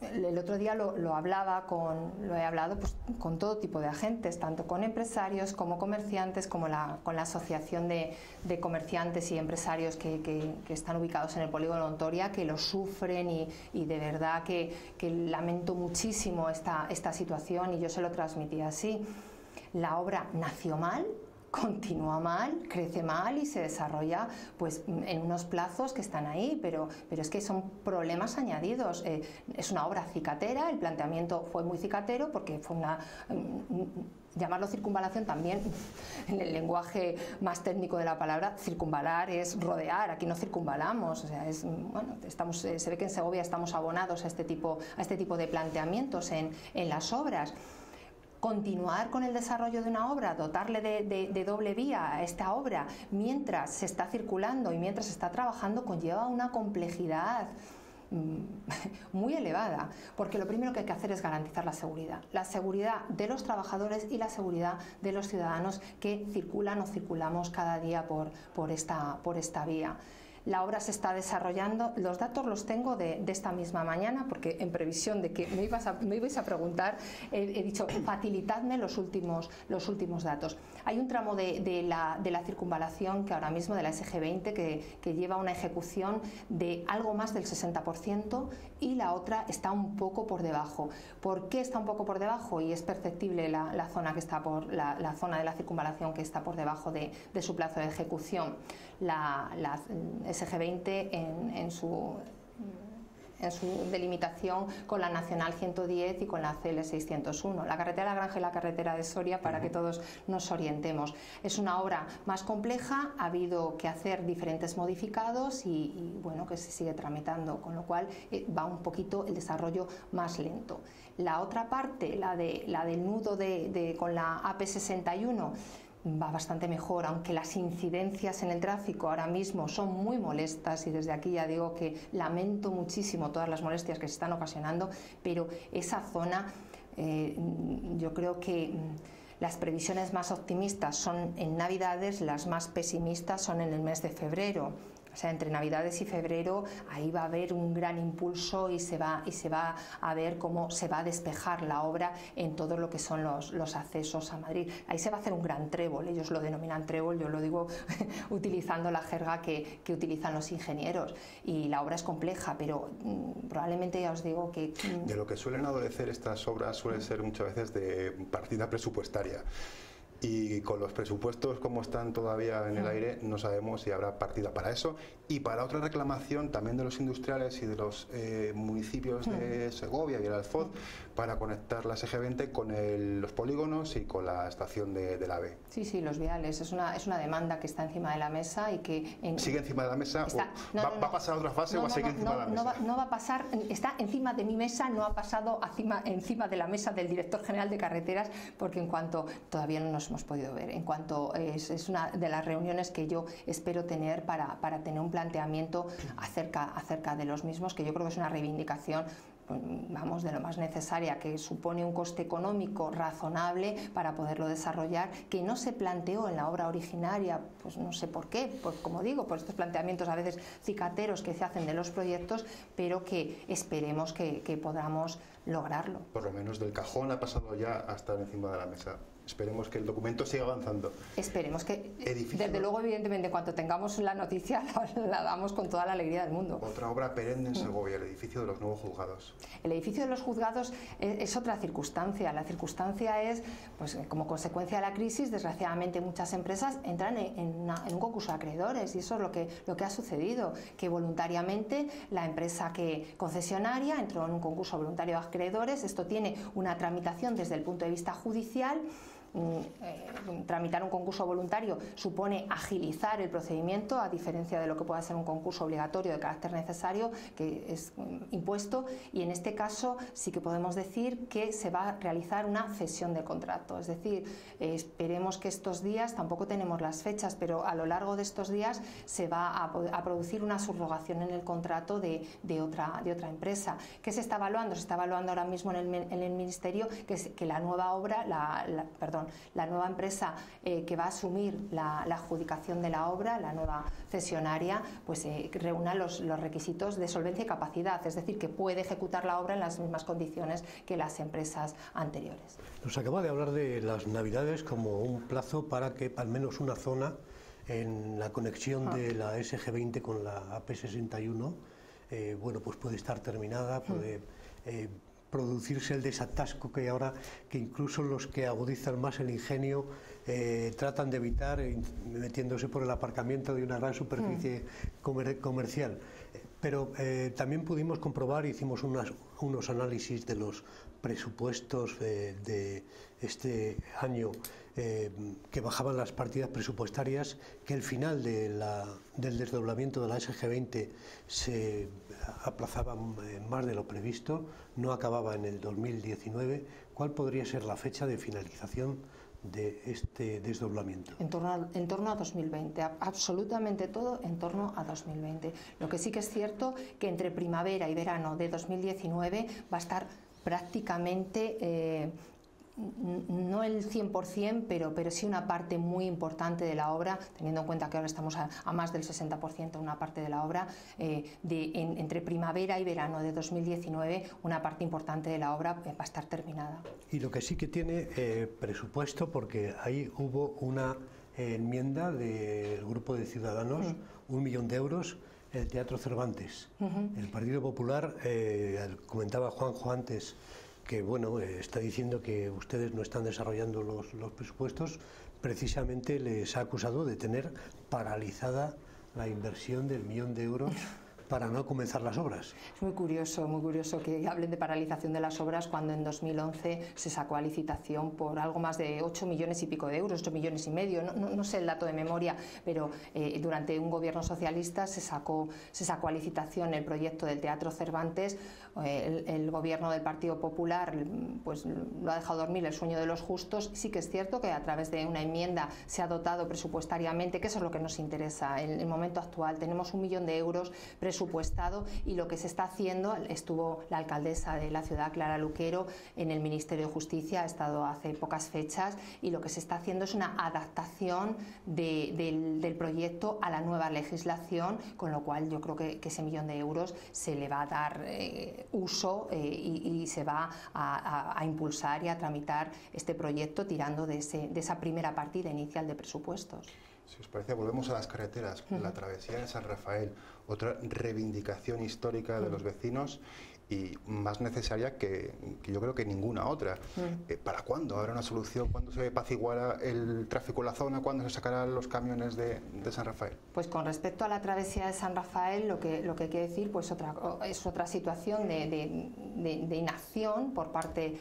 el otro día lo he hablado pues, con todo tipo de agentes, tanto con empresarios como comerciantes, como con la asociación de comerciantes y empresarios que están ubicados en el polígono Ontoria, que lo sufren y de verdad que lamento muchísimo esta situación, y yo se lo transmití así. La obra nació mal, continúa mal, crece mal y se desarrolla pues en unos plazos que están ahí, pero es que son problemas añadidos. Es una obra cicatera, el planteamiento fue muy cicatero porque fue llamarlo circunvalación también, en el lenguaje más técnico de la palabra, circunvalar es rodear, aquí no circunvalamos, o sea, se ve que en Segovia estamos abonados a este tipo de planteamientos en las obras. Continuar con el desarrollo de una obra, dotarle de doble vía a esta obra mientras se está circulando y mientras se está trabajando, conlleva una complejidad muy elevada, porque lo primero que hay que hacer es garantizar la seguridad de los trabajadores y la seguridad de los ciudadanos que circulan o circulamos cada día por esta vía. La obra se está desarrollando, los datos los tengo de esta misma mañana, porque en previsión de que me ibais a preguntar, he dicho, facilitadme los últimos datos. Hay un tramo de la circunvalación que ahora mismo, de la SG20, que lleva una ejecución de algo más del 60% y la otra está un poco por debajo. ¿Por qué está un poco por debajo? Y es perceptible la zona que está por la zona de la circunvalación que está por debajo de su plazo de ejecución. La SG20 en su delimitación con la Nacional 110 y con la CL 601. La carretera de la Granja y la carretera de Soria, para que todos nos orientemos. Es una obra más compleja, ha habido que hacer diferentes modificados y bueno, que se sigue tramitando, con lo cual va un poquito el desarrollo más lento. La otra parte, la del nudo con la AP61, va bastante mejor, aunque las incidencias en el tráfico ahora mismo son muy molestas, y desde aquí ya digo que lamento muchísimo todas las molestias que se están ocasionando, pero esa zona yo creo que las previsiones más optimistas son en Navidades, las más pesimistas son en el mes de febrero. O sea, entre Navidades y febrero ahí va a haber un gran impulso y se va a ver cómo se va a despejar la obra en todo lo que son los accesos a Madrid. Ahí se va a hacer un gran trébol, ellos lo denominan trébol, yo lo digo utilizando la jerga que utilizan los ingenieros. Y la obra es compleja, pero probablemente ya os digo que... De lo que suelen adolecer estas obras suele ser muchas veces de partida presupuestaria. Y con los presupuestos como están todavía en el aire, no sabemos si habrá partida para eso. Y para otra reclamación también de los industriales y de los municipios de Segovia y el Alfoz, para conectar la SG20 con los polígonos y con la estación del AVE. Sí, los viales. Es una demanda que está encima de la mesa y que... ¿Sigue encima de la mesa? ¿Va a pasar a otra fase o va a seguir encima de la mesa? No va a pasar, está encima de mi mesa, no ha pasado encima de la mesa del director general de carreteras, porque en cuanto todavía no nos hemos podido ver, en cuanto es una de las reuniones que yo espero tener para tener un planteamiento acerca de los mismos, que yo creo que es una reivindicación, vamos, de lo más necesaria, que supone un coste económico razonable para poderlo desarrollar, que no se planteó en la obra originaria, pues no sé por qué, pues como digo, por estos planteamientos a veces cicateros que se hacen de los proyectos, pero que esperemos que podamos lograrlo. Por lo menos del cajón ha pasado ya a estar encima de la mesa. Esperemos que el documento siga avanzando. Esperemos que, desde luego, evidentemente, en cuanto tengamos la noticia, la damos con toda la alegría del mundo. Otra obra perenne en Segovia, el edificio de los nuevos juzgados. El edificio de los juzgados es otra circunstancia. La circunstancia es, pues, como consecuencia de la crisis, desgraciadamente muchas empresas entran en un concurso de acreedores, y eso es lo que ha sucedido, que voluntariamente la empresa concesionaria entró en un concurso voluntario de acreedores. Esto tiene una tramitación desde el punto de vista judicial. Tramitar un concurso voluntario supone agilizar el procedimiento, a diferencia de lo que pueda ser un concurso obligatorio de carácter necesario, que es impuesto, y en este caso sí que podemos decir que se va a realizar una cesión de contrato. Es decir, esperemos que estos días, tampoco tenemos las fechas, pero a lo largo de estos días se va a producir una subrogación en el contrato de otra empresa. ¿Qué se está evaluando? Se está evaluando ahora mismo en el Ministerio que la nueva obra, la nueva empresa que va a asumir la adjudicación de la obra, la nueva cesionaria, pues reúna los requisitos de solvencia y capacidad, es decir, que puede ejecutar la obra en las mismas condiciones que las empresas anteriores. Nos acaba de hablar de las Navidades como un plazo para que al menos una zona en la conexión de la SG20 con la AP61 bueno, pues puede estar terminada, puede producirse el desatasco que hay ahora, que incluso los que agudizan más el ingenio tratan de evitar, metiéndose por el aparcamiento de una gran superficie comercial. Pero también pudimos comprobar, hicimos unos análisis de los presupuestos de este año, que bajaban las partidas presupuestarias, que el final del desdoblamiento de la SG20 se aplazaba más de lo previsto, no acababa en el 2019. ¿Cuál podría ser la fecha de finalización de este desdoblamiento? En torno a 2020, absolutamente todo en torno a 2020. Lo que sí que es cierto que entre primavera y verano de 2019 va a estar prácticamente no el 100%, pero sí una parte muy importante de la obra, teniendo en cuenta que ahora estamos a más del 60%, una parte de la obra, entre primavera y verano de 2019, una parte importante de la obra va a estar terminada. Y lo que sí que tiene presupuesto, porque ahí hubo una enmienda del grupo de Ciudadanos, 1 millón de euros, el Teatro Cervantes. El Partido Popular, comentaba Juanjo antes, que bueno, está diciendo que ustedes no están desarrollando los presupuestos, precisamente les ha acusado de tener paralizada la inversión del 1 millón de euros para no comenzar las obras. Es muy curioso que hablen de paralización de las obras cuando en 2011 se sacó a licitación por algo más de 8 millones y pico de euros, 8 millones y medio, no sé el dato de memoria, pero durante un gobierno socialista se sacó a licitación el proyecto del Teatro Cervantes. El gobierno del Partido Popular pues lo ha dejado dormir el sueño de los justos. Sí que es cierto que a través de una enmienda se ha dotado presupuestariamente, que eso es lo que nos interesa en el momento actual. Tenemos 1 millón de euros presupuestado y lo que se está haciendo, estuvo la alcaldesa de la ciudad, Clara Luquero, en el Ministerio de Justicia, ha estado hace pocas fechas, y lo que se está haciendo es una adaptación del proyecto a la nueva legislación, con lo cual yo creo que ese 1 millón de euros se le va a dar uso y se va a impulsar y a tramitar este proyecto tirando de esa primera partida inicial de presupuestos. Si os parece, volvemos a las carreteras. La travesía de San Rafael, otra reivindicación histórica de los vecinos y más necesaria que yo creo que ninguna otra. ¿Para cuándo habrá una solución? ¿Cuándo se apaciguará el tráfico en la zona? ¿Cuándo se sacarán los camiones de San Rafael? Pues con respecto a la travesía de San Rafael, lo que hay que decir pues es otra situación de inacción por parte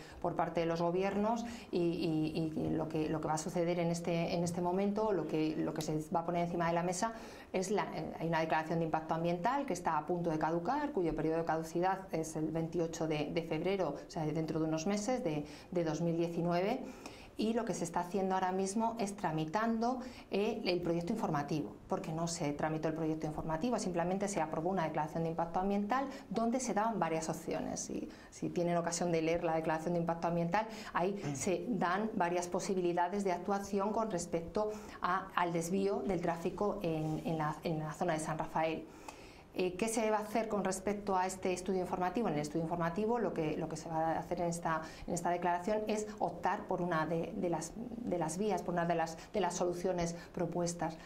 de los gobiernos y lo que va a suceder en este momento, lo que se va a poner encima de la mesa es hay una declaración de impacto ambiental que está a punto de caducar, cuyo periodo de caducidad es el 28 de febrero, o sea, dentro de unos meses de 2019, y lo que se está haciendo ahora mismo es tramitando el proyecto informativo, porque no se tramitó el proyecto informativo, simplemente se aprobó una declaración de impacto ambiental donde se daban varias opciones. Si tienen ocasión de leer la declaración de impacto ambiental, ahí se dan varias posibilidades de actuación con respecto al desvío del tráfico en la zona de San Rafael. ¿Qué se va a hacer con respecto a este estudio informativo? En el estudio informativo lo que se va a hacer en esta declaración es optar por una de las vías, por una de las soluciones propuestas.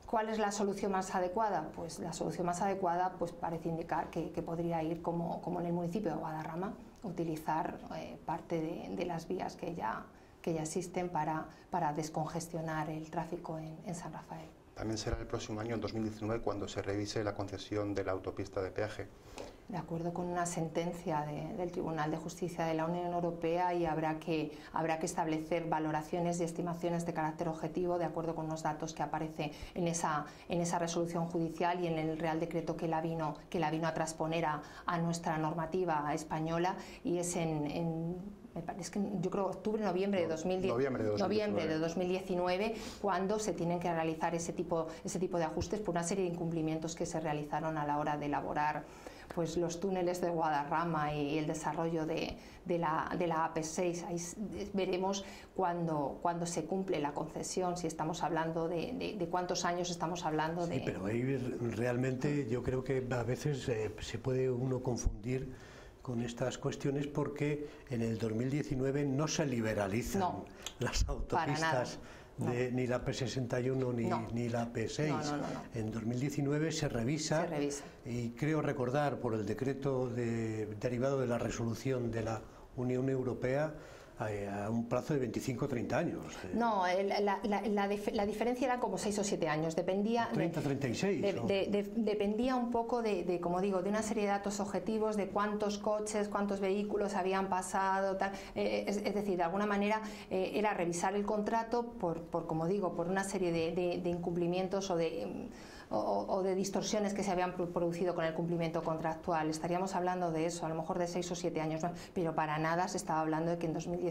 ¿Cuál es la solución más adecuada? Pues la solución más adecuada pues parece indicar que podría ir como en el municipio de Guadarrama, utilizar parte de las vías que ya existen para descongestionar el tráfico en San Rafael. También será el próximo año, en 2019, cuando se revise la concesión de la autopista de peaje. De acuerdo con una sentencia del Tribunal de Justicia de la Unión Europea, y habrá que establecer valoraciones y estimaciones de carácter objetivo de acuerdo con los datos que aparece en esa resolución judicial y en el Real Decreto que la vino a transponer a nuestra normativa española, y es es que yo creo noviembre de 2019 cuando se tienen que realizar ese tipo de ajustes por una serie de incumplimientos que se realizaron a la hora de elaborar pues los túneles de Guadarrama y el desarrollo de la AP6. Ahí veremos cuando se cumple la concesión, si estamos hablando de cuántos años estamos hablando. Sí, pero ahí realmente yo creo que a veces se puede uno confundir con estas cuestiones, porque en el 2019 no se liberalizan las autopistas ni la P61 ni la P6. No. En 2019 se revisa y creo recordar por el decreto derivado de la resolución de la Unión Europea a un plazo de 25 o 30 años. No, la diferencia era como 6 o 7 años, dependía 30, 36. Dependía un poco como digo, de una serie de datos objetivos, de cuántos coches, cuántos vehículos habían pasado, tal. Es decir, de alguna manera era revisar el contrato como digo, por una serie de incumplimientos o de distorsiones que se habían producido con el cumplimiento contractual. Estaríamos hablando de eso, a lo mejor de 6 o 7 años más, pero para nada se estaba hablando de que en 2019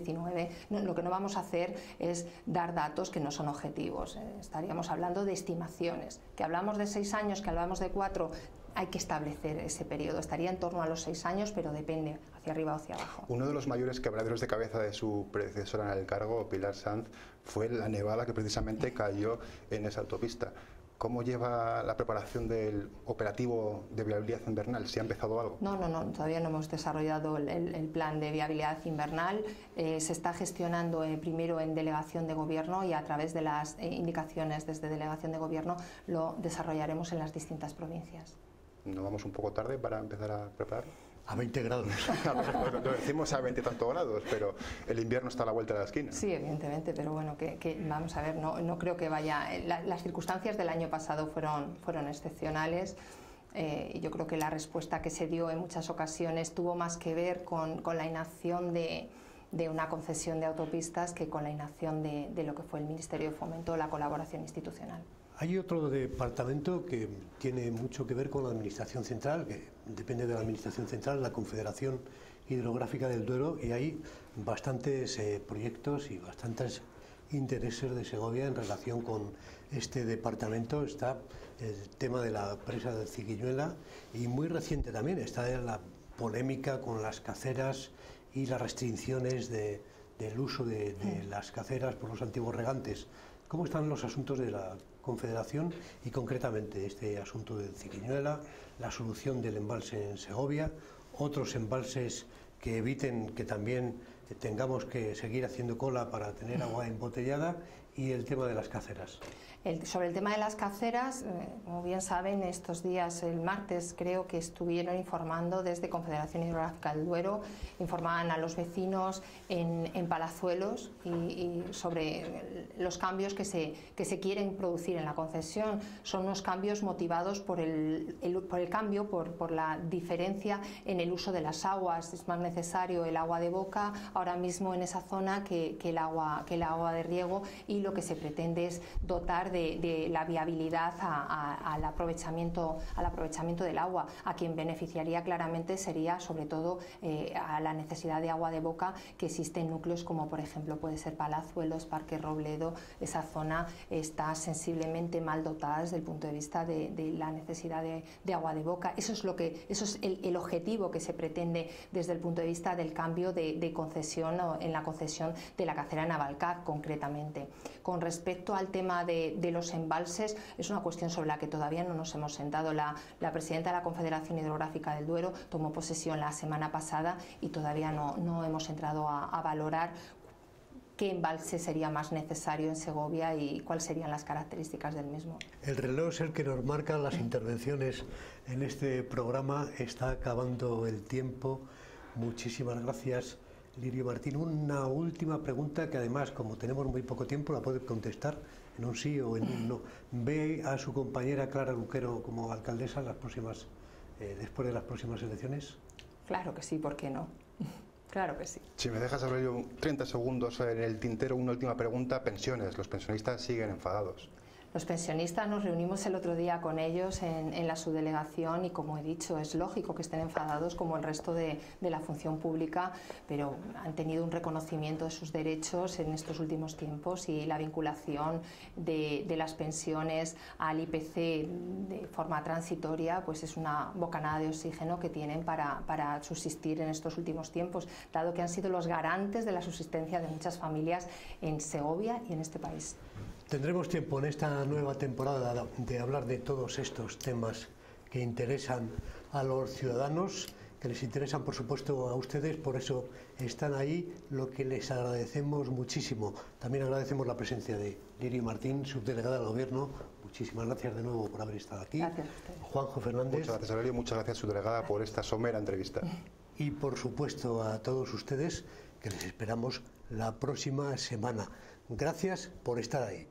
lo que no vamos a hacer es dar datos que no son objetivos. Estaríamos hablando de estimaciones. Que hablamos de 6 años, que hablamos de 4, hay que establecer ese periodo. Estaría en torno a los 6 años, pero depende hacia arriba o hacia abajo. Uno de los mayores quebraderos de cabeza de su predecesora en el cargo, Pilar Sanz, fue la nevada que precisamente cayó en esa autopista. ¿Cómo lleva la preparación del operativo de viabilidad invernal? ¿Se ha empezado algo? No, todavía no hemos desarrollado el plan de viabilidad invernal. Se está gestionando primero en delegación de gobierno y a través de las indicaciones desde delegación de gobierno lo desarrollaremos en las distintas provincias. ¿No vamos un poco tarde para empezar a prepararlo? A 20 grados. Lo decimos a 20 y tantos grados, pero el invierno está a la vuelta de la esquina. Sí, evidentemente, pero bueno, que vamos a ver, no creo que vaya... Las circunstancias del año pasado fueron excepcionales. Yo creo que la respuesta que se dio en muchas ocasiones tuvo más que ver con la inacción de una concesión de autopistas que con la inacción de lo que fue el Ministerio de Fomento, la colaboración institucional. Hay otro departamento que tiene mucho que ver con la Administración Central, que depende de la Administración Central, la Confederación Hidrográfica del Duero, y hay bastantes proyectos y bastantes intereses de Segovia en relación con este departamento. Está el tema de la presa de Ziquiñuela y muy reciente también está la polémica con las caceras y las restricciones del uso de las caceras por los antiguos regantes. ¿Cómo están los asuntos de la Confederación y concretamente este asunto de Ziquiñuela, la solución del embalse en Segovia, otros embalses que eviten que también tengamos que seguir haciendo cola para tener agua embotellada, y el tema de las caceras? Sobre el tema de las caceras, como bien saben, estos días, el martes creo que estuvieron informando desde Confederación Hidrográfica del Duero, informaban a los vecinos en Palazuelos y sobre los cambios que se quieren producir en la concesión. Son unos cambios motivados por el cambio, por la diferencia en el uso de las aguas. Es más necesario el agua de boca ahora mismo en esa zona que el agua de riego, y lo que se pretende es dotar de la viabilidad al aprovechamiento del agua. A quien beneficiaría claramente sería sobre todo a la necesidad de agua de boca que existe en núcleos como por ejemplo puede ser Palazuelos, Parque Robledo. Esa zona está sensiblemente mal dotada desde el punto de vista de la necesidad de agua de boca. Eso es el objetivo que se pretende desde el punto de vista del cambio de concesión, o en la concesión de la cacera Navalcaz concretamente. Con respecto al tema de los embalses, es una cuestión sobre la que todavía no nos hemos sentado. La presidenta de la Confederación Hidrográfica del Duero tomó posesión la semana pasada y todavía no hemos entrado a valorar qué embalse sería más necesario en Segovia y cuáles serían las características del mismo. El reloj es el que nos marca las intervenciones en este programa. Está acabando el tiempo. Muchísimas gracias, Lirio Martín. Una última pregunta que además, como tenemos muy poco tiempo, la puede contestar en un sí o en un no. ¿Ve a su compañera Clara Luquero como alcaldesa después de las próximas elecciones? Claro que sí, ¿por qué no? Claro que sí. Si me dejas, Aurelio, 30 segundos en el tintero, una última pregunta. Pensiones. Los pensionistas siguen enfadados. Los pensionistas nos reunimos el otro día con ellos en la subdelegación y, como he dicho, es lógico que estén enfadados como el resto de la función pública, pero han tenido un reconocimiento de sus derechos en estos últimos tiempos, y la vinculación de las pensiones al IPC de forma transitoria pues es una bocanada de oxígeno que tienen para subsistir en estos últimos tiempos, dado que han sido los garantes de la subsistencia de muchas familias en Segovia y en este país. Tendremos tiempo en esta nueva temporada de hablar de todos estos temas que interesan a los ciudadanos, que les interesan por supuesto a ustedes, por eso están ahí, lo que les agradecemos muchísimo. También agradecemos la presencia de Lirio Martín, subdelegada del Gobierno. Muchísimas gracias de nuevo por haber estado aquí. Gracias a ustedes. Juanjo Fernández. Muchas gracias, Aurelio. Muchas gracias, subdelegada, por esta somera entrevista. Y por supuesto a todos ustedes, que les esperamos la próxima semana. Gracias por estar ahí.